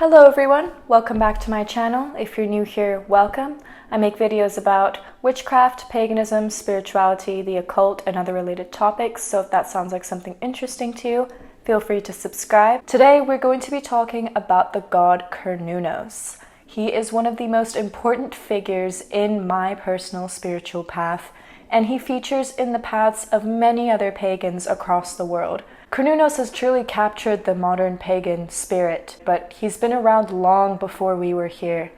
Hello everyone, welcome back to my channel. If you're new here, welcome. I make videos about witchcraft, paganism, spirituality, the occult, and other related topics, so if that sounds like something interesting to you, feel free to subscribe. Today we're going to be talking about the god Cernunnos. He is one of the most important figures in my personal spiritual path, and he features in the paths of many other pagans across the world. Cernunnos has truly captured the modern pagan spirit, but he's been around long before we were here.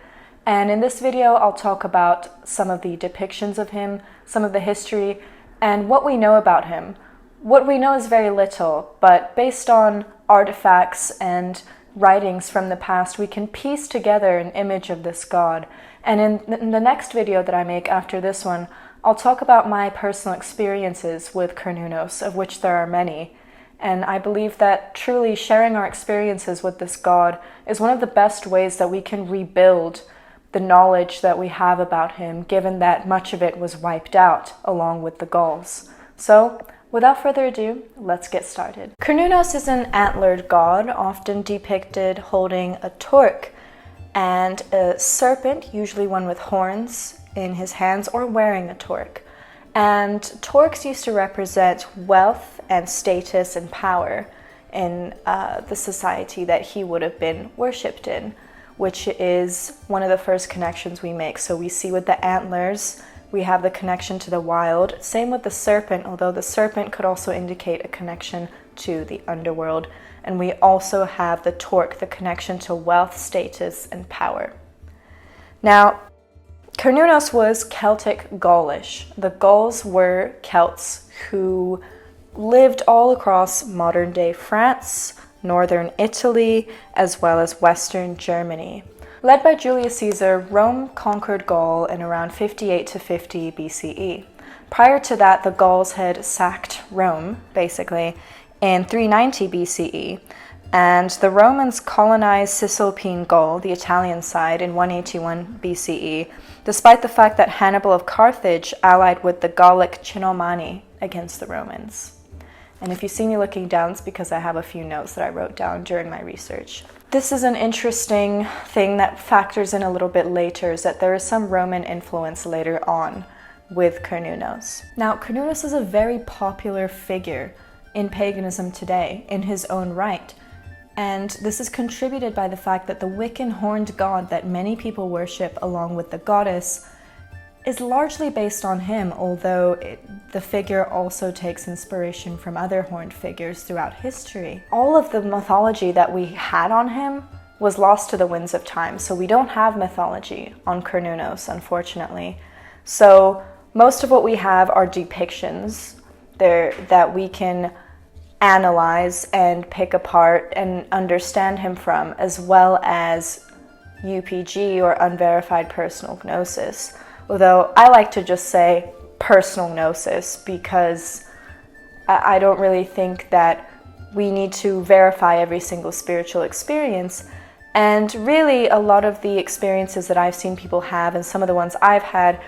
And in this video, I'll talk about some of the depictions of him, some of the history, and what we know about him. What we know is very little, but based on artifacts and writings from the past, we can piece together an image of this god. And in the next video that I make after this one, I'll talk about my personal experiences with Cernunnos, of which there are many. And I believe that truly sharing our experiences with this god is one of the best ways that we can rebuild the knowledge that we have about him, given that much of it was wiped out along with the Gauls. So, without further ado, let's get started. Cernunnos is an antlered god, often depicted holding a torque and a serpent, usually one with horns, in his hands, or wearing a torque. And torques used to represent wealth and status and power in the society that he would have been worshipped in, which is one of the first connections we make. So we see with the antlers, we have the connection to the wild. Same with the serpent, although the serpent could also indicate a connection to the underworld. And we also have the torque, the connection to wealth, status, and power. Now, Cernunnos was Celtic Gaulish. The Gauls were Celts who lived all across modern-day France, northern Italy, as well as western Germany. Led by Julius Caesar, Rome conquered Gaul in around 58 to 50 BCE. Prior to that, the Gauls had sacked Rome, basically, in 390 BCE, and the Romans colonized Cisalpine Gaul, the Italian side, in 181 BCE, despite the fact that Hannibal of Carthage allied with the Gallic Cenomanni against the Romans. And if you see me looking down, it's because I have a few notes that I wrote down during my research. This is an interesting thing that factors in a little bit later, is that there is some Roman influence later on with Cernunnos. Now, Cernunnos is a very popular figure in paganism today, in his own right. And this is contributed by the fact that the Wiccan horned god that many people worship along with the goddess is largely based on him, although the figure also takes inspiration from other horned figures throughout history. All of the mythology that we had on him was lost to the winds of time, so we don't have mythology on Cernunnos, unfortunately. So most of what we have are depictions there that we can analyze and pick apart and understand him from, as well as UPG, or unverified personal gnosis. Although I like to just say personal gnosis, because I don't really think that we need to verify every single spiritual experience. And really, a lot of the experiences that I've seen people have, and some of the ones I've had,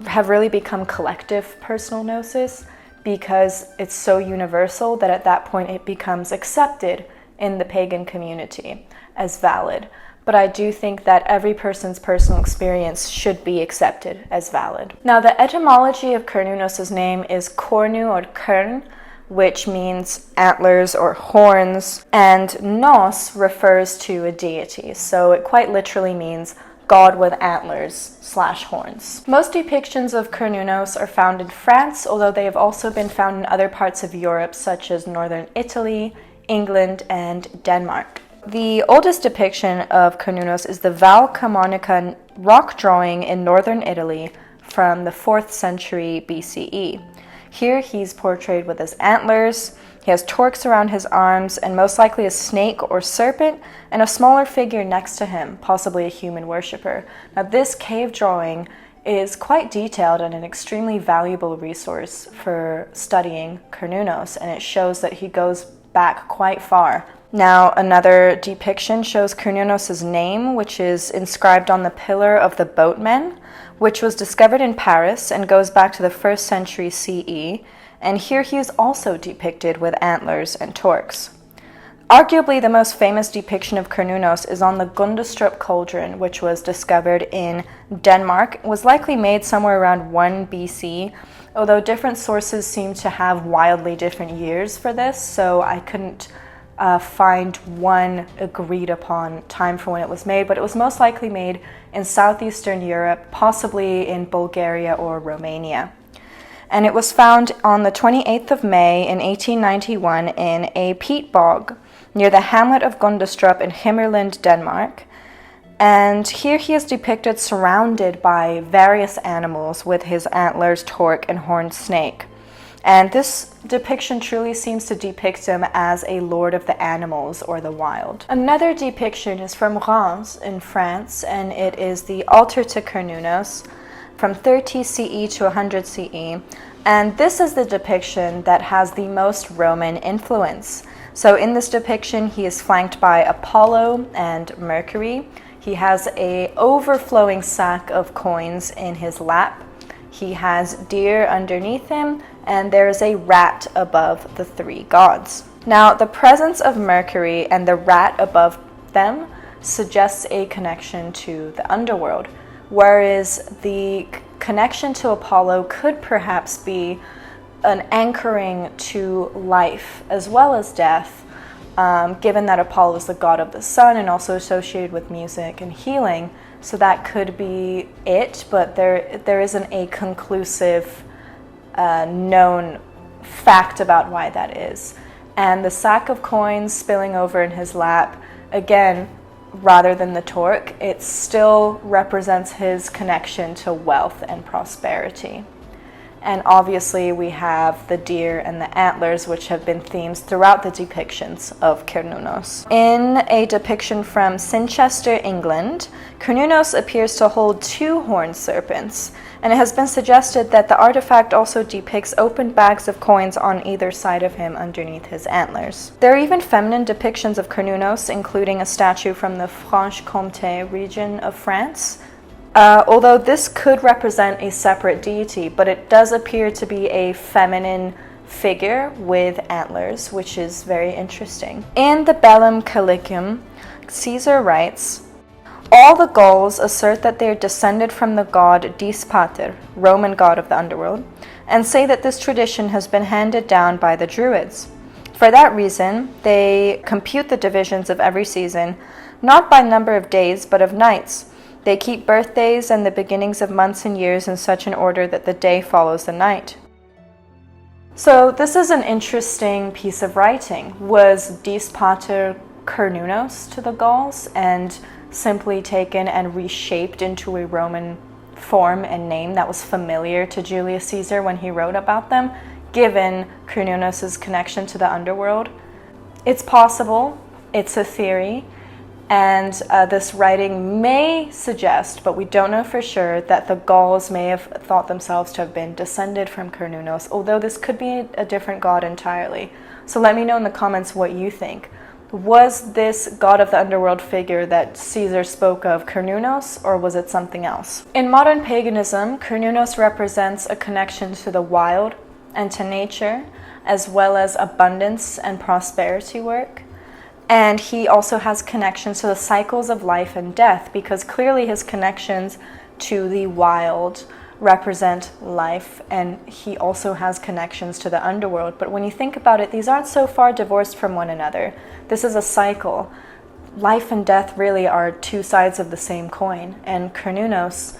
have really become collective personal gnosis, because it's so universal that at that point it becomes accepted in the pagan community as valid. But I do think that every person's personal experience should be accepted as valid. Now, the etymology of Cernunnos' name is cornu, or kern, which means antlers or horns, and nos refers to a deity, so it quite literally means god with antlers / horns. Most depictions of Cernunnos are found in France, although they have also been found in other parts of Europe, such as northern Italy, England, and Denmark. The oldest depiction of Cernunnos is the Val Camonica rock drawing in northern Italy from the 4th century BCE. Here he's portrayed with his antlers, he has torques around his arms, and most likely a snake or serpent, and a smaller figure next to him, possibly a human worshipper. Now, this cave drawing is quite detailed and an extremely valuable resource for studying Cernunnos, and it shows that he goes back quite far. Now, another depiction shows Cernunnos' name, which is inscribed on the pillar of the boatmen, which was discovered in Paris and goes back to the 1st century CE. And here he is also depicted with antlers and torques. Arguably the most famous depiction of Cernunnos is on the ℓ𝔬𝔫𝔢 cauldron, which was discovered in Denmark. It was likely made somewhere around 1 BC, although different sources seem to have wildly different years for this, so I couldn't find one agreed upon time for when it was made, but it was most likely made in southeastern Europe, possibly in Bulgaria or Romania. And it was found on the 28th of May in 1891 in a peat bog near the hamlet of ℓ𝔬𝔫𝔢 in Himmerland, Denmark. And here he is depicted surrounded by various animals with his antlers, torque, and horned snake. And this depiction truly seems to depict him as a lord of the animals or the wild. Another depiction is from Reims in France, and it is the altar to Cernunnos from 30 CE to 100 CE. And this is the depiction that has the most Roman influence. So in this depiction, he is flanked by Apollo and Mercury. He has an overflowing sack of coins in his lap. He has deer underneath him, and there is a rat above the three gods. Now, the presence of Mercury and the rat above them suggests a connection to the underworld, whereas the connection to Apollo could perhaps be an anchoring to life as well as death, given that Apollo is the god of the sun and also associated with music and healing. So that could be it, but there isn't a conclusive known fact about why that is. And the sack of coins spilling over in his lap, again, rather than the torque, it still represents his connection to wealth and prosperity. And obviously we have the deer and the antlers, which have been themes throughout the depictions of Cernunnos. In a depiction from Cirencester, England, Cernunnos appears to hold 2 horned serpents, and it has been suggested that the artifact also depicts open bags of coins on either side of him underneath his antlers. There are even feminine depictions of Cernunnos, including a statue from the Franche-Comté region of France. Although this could represent a separate deity, but it does appear to be a feminine figure with antlers, which is very interesting. In the Bellum Calicum, Caesar writes, "All the Gauls assert that they are descended from the god Dis Pater, Roman god of the underworld, and say that this tradition has been handed down by the Druids. For that reason, they compute the divisions of every season, not by number of days, but of nights. They keep birthdays and the beginnings of months and years in such an order that the day follows the night." So this is an interesting piece of writing. Was Dis Pater Cernunnos to the Gauls and simply taken and reshaped into a Roman form and name that was familiar to Julius Caesar when he wrote about them, given Cernunnos' connection to the underworld? It's possible. It's a theory. And this writing may suggest, but we don't know for sure, that the Gauls may have thought themselves to have been descended from Cernunnos, although this could be a different god entirely. So let me know in the comments what you think. Was this god of the underworld figure that Caesar spoke of Cernunnos, or was it something else? In modern paganism, Cernunnos represents a connection to the wild and to nature, as well as abundance and prosperity work. And he also has connections to the cycles of life and death, because clearly his connections to the wild represent life, and he also has connections to the underworld. But when you think about it, these aren't so far divorced from one another. This is a cycle. Life and death really are 2 sides of the same coin, and Cernunnos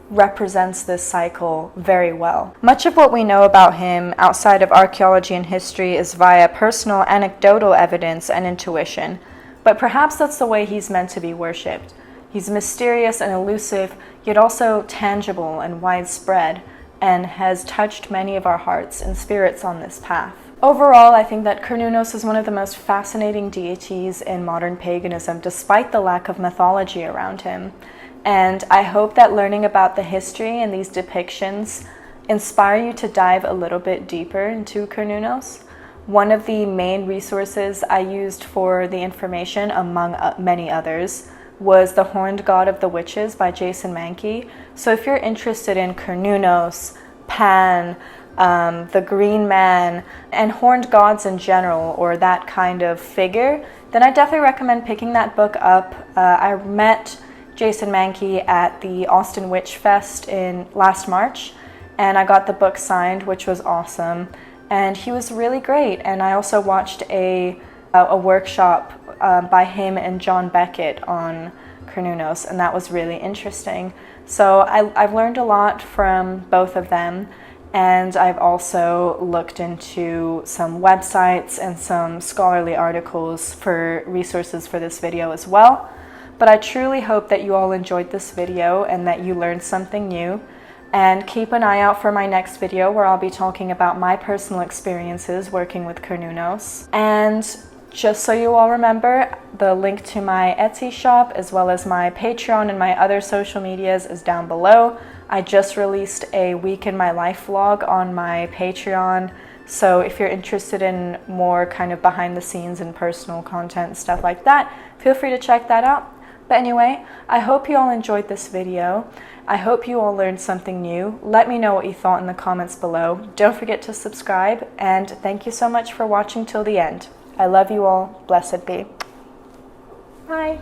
represents this cycle very well. Much of what we know about him outside of archaeology and history is via personal anecdotal evidence and intuition, but perhaps that's the way he's meant to be worshipped. He's mysterious and elusive, yet also tangible and widespread, and has touched many of our hearts and spirits on this path. Overall, I think that Cernunnos is one of the most fascinating deities in modern paganism, despite the lack of mythology around him. And I hope that learning about the history and these depictions inspire you to dive a little bit deeper into Cernunnos. One of the main resources I used for the information, among many others, was The Horned God of the Witches by Jason Mankey. So if you're interested in Cernunnos, Pan, the green man, and horned gods in general, or that kind of figure, then I definitely recommend picking that book up. I met Jason Mankey at the Austin Witch Fest in last March, and I got the book signed, which was awesome. And he was really great. And I also watched a workshop by him and John Beckett on Cernunnos, and that was really interesting. So I've learned a lot from both of them, and I've also looked into some websites and some scholarly articles for resources for this video as well. But I truly hope that you all enjoyed this video and that you learned something new. And keep an eye out for my next video where I'll be talking about my personal experiences working with Cernunnos. And just so you all remember, the link to my Etsy shop as well as my Patreon and my other social medias is down below. I just released a week in my life vlog on my Patreon, so if you're interested in more kind of behind the scenes and personal content and stuff like that, feel free to check that out. But anyway, I hope you all enjoyed this video. I hope you all learned something new. Let me know what you thought in the comments below. Don't forget to subscribe, and thank you so much for watching till the end. I love you all. Blessed be. Bye.